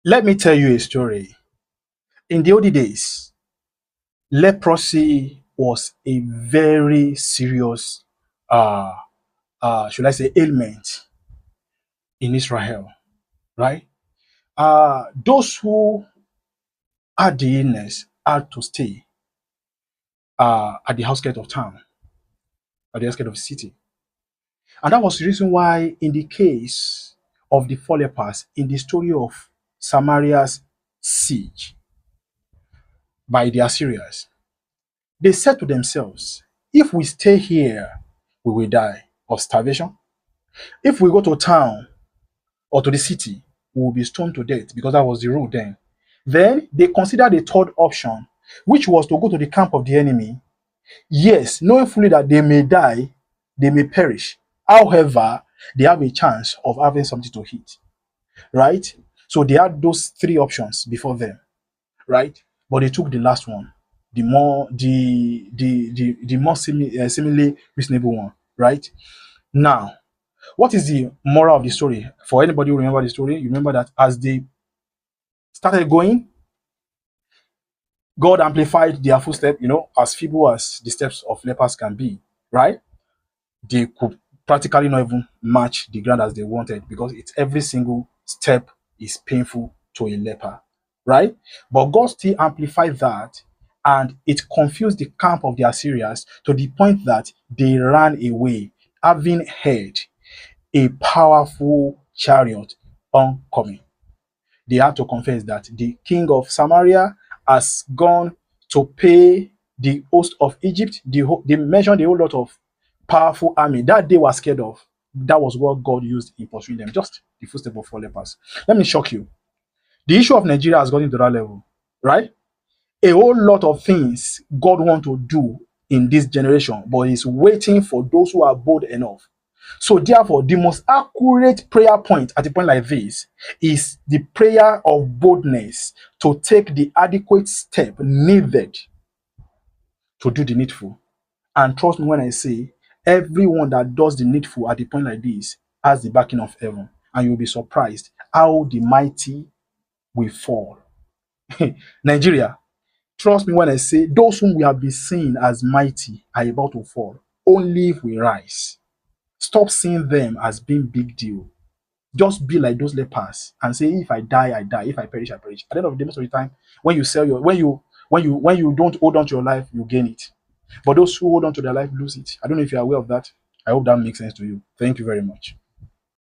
Let me tell you a story. In the old days, leprosy was a very serious, uh, should I say, ailment in Israel, right? Those who had the illness had to stay at the outskirts of town, at the outskirts of the city. And that was the reason why, in the case of the four lepers, in the story of Samaria's siege by the Assyrians, they said to themselves, if we stay here, we will die of starvation. If we go to town or to the city, we will be stoned to death because that was the rule then. Then they considered a third option, which was to go to the camp of the enemy. Yes, knowing fully that they may die, they may perish. However, they have a chance of having something to eat, right? So they had those three options before them, right? But they took the last one, the more seemingly reasonable one, right? Now, what is the moral of the story? For anybody who remember the story, you remember that as they started going, God amplified their footsteps, as feeble as the steps of lepers can be, right? They could practically not even match the ground as they wanted because it's every single step is painful to a leper, right? But God still amplified that and it confused the camp of the Assyrians to the point that they ran away, having heard a powerful chariot oncoming. They had to confess that the king of Samaria has gone to pay the host of Egypt. They mentioned a whole lot of powerful army that they were scared of. That was what God used in pursuing them. Just the footstep of four lepers. Let me shock you. The issue of Nigeria has gotten to that level, right? A whole lot of things God wants to do in this generation, but He's waiting for those who are bold enough. So, therefore, the most accurate prayer point at a point like this is the prayer of boldness to take the adequate step needed to do the needful. And trust me when I say, everyone that does the needful at a point like this has the backing of heaven. And you'll be surprised how the mighty will fall. Nigeria, trust me when I say, those whom we have been seeing as mighty are about to fall. Only if we rise. Stop seeing them as being big deal. Just be like those lepers and say, if I die, I die. If I perish, I perish. At the end of the day, most of the time, when you sell your when you don't hold on to your life, you gain it. But those who hold on to their life lose it. I don't know if you're aware of that. I hope that makes sense to you. Thank you very much.